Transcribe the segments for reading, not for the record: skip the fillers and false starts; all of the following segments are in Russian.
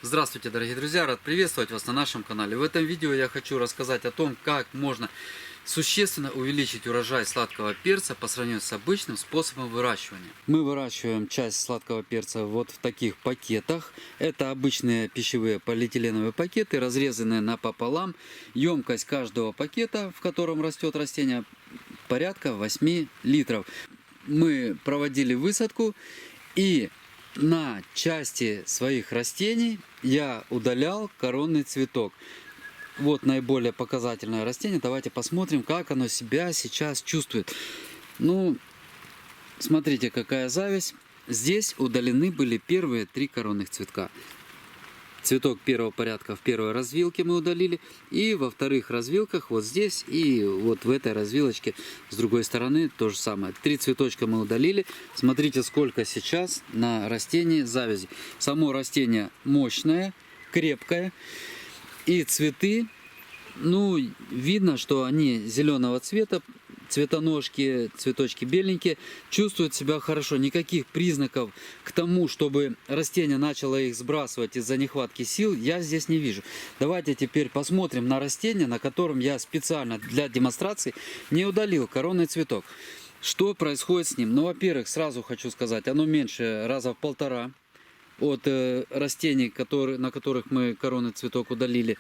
Здравствуйте, дорогие друзья! Рад приветствовать вас на нашем канале. В этом видео я хочу рассказать о том, как можно существенно увеличить урожай сладкого перца по сравнению с обычным способом выращивания. Мы выращиваем часть сладкого перца вот в таких пакетах. Это обычные пищевые полиэтиленовые пакеты, разрезанные напополам. Емкость каждого пакета, в котором растет растение, порядка 8 литров. Мы проводили высадку, и на части своих растений я удалял коронный цветок. Вот наиболее показательное растение. Давайте посмотрим, как оно себя сейчас чувствует. Ну, смотрите, какая зависть. Здесь удалены были первые 3 коронных цветка. Цветок первого порядка в первой развилке мы удалили. И во вторых развилках вот здесь и вот в этой развилочке с другой стороны то же самое. 3 цветочка мы удалили. Смотрите, сколько сейчас на растении завязи. Само растение мощное, крепкое. И цветы, ну, видно, что они зеленого цвета. Цветоножки, цветочки беленькие, чувствуют себя хорошо. Никаких признаков к тому, чтобы растение начало их сбрасывать из-за нехватки сил, я здесь не вижу. Давайте теперь посмотрим на растение, на котором я специально для демонстрации не удалил коронный цветок. Что происходит с ним? Ну, во-первых, сразу хочу сказать, оно меньше раза в 1,5 от растений, на которых мы коронный цветок удалили.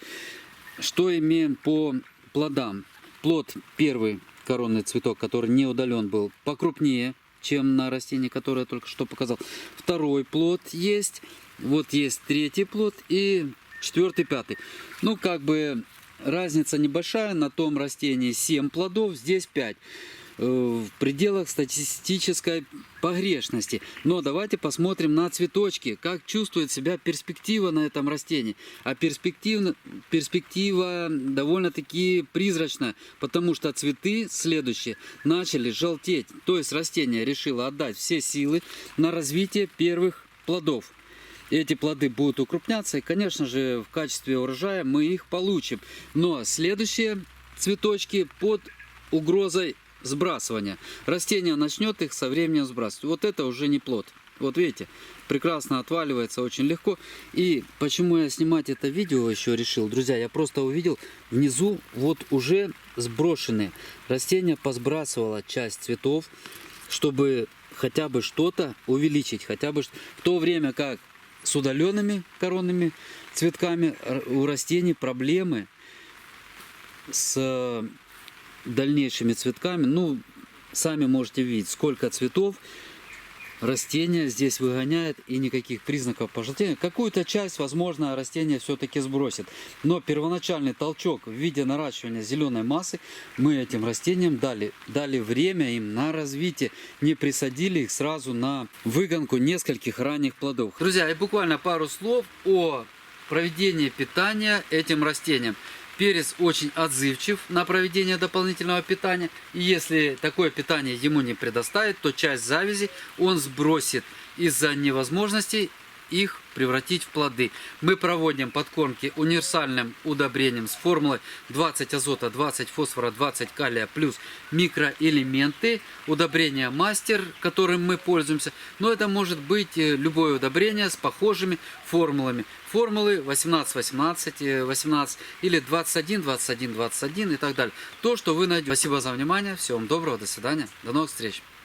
Что имеем по плодам? Плод первый, коронный цветок, который не удален был, покрупнее, чем на растении, которое я только что показал. Второй плод есть, вот есть 3-й плод и 4-й, 5-й. Ну, как бы разница небольшая, на том растении 7 плодов, здесь 5. В пределах статистической погрешности. Но давайте посмотрим на цветочки, как чувствует себя перспектива на этом растении. А перспектива довольно-таки призрачная, потому что цветы следующие начали желтеть. То есть растение решило отдать все силы на развитие первых плодов. Эти плоды будут укрупняться, и, конечно же, в качестве урожая мы их получим. Но следующие цветочки под угрозой сбрасывания. Растение начнет их со временем сбрасывать. Вот это уже не плод. Вот видите, прекрасно отваливается, очень легко. И почему я снимать это видео еще решил? Друзья, я просто увидел внизу вот уже сброшенные. Растение посбрасывало часть цветов, чтобы хотя бы что-то увеличить. Хотя бы в то время как с удаленными коронными цветками у растений проблемы с дальнейшими цветками. Ну, сами можете видеть, сколько цветов растение здесь выгоняет, и никаких признаков пожелтения. Какую-то часть, возможно, растение все-таки сбросит. Но первоначальный толчок в виде наращивания зеленой массы мы этим растениям дали время им на развитие. Не присадили их сразу на выгонку нескольких ранних плодов. Друзья, и буквально пару слов о проведении питания этим растениям. Перец очень отзывчив на проведение дополнительного питания. И если такое питание ему не предоставить, то часть завязи он сбросит из-за невозможности их превратить в плоды. Мы проводим подкормки универсальным удобрением с формулой 20 азота, 20 фосфора, 20 калия плюс микроэлементы. Удобрение мастер, которым мы пользуемся. Но это может быть любое удобрение с похожими формулами. Формулы 18, 18, 18 или 21, 21, 21 и так далее. То, что вы найдете. Спасибо за внимание. Всего вам доброго. До свидания. До новых встреч.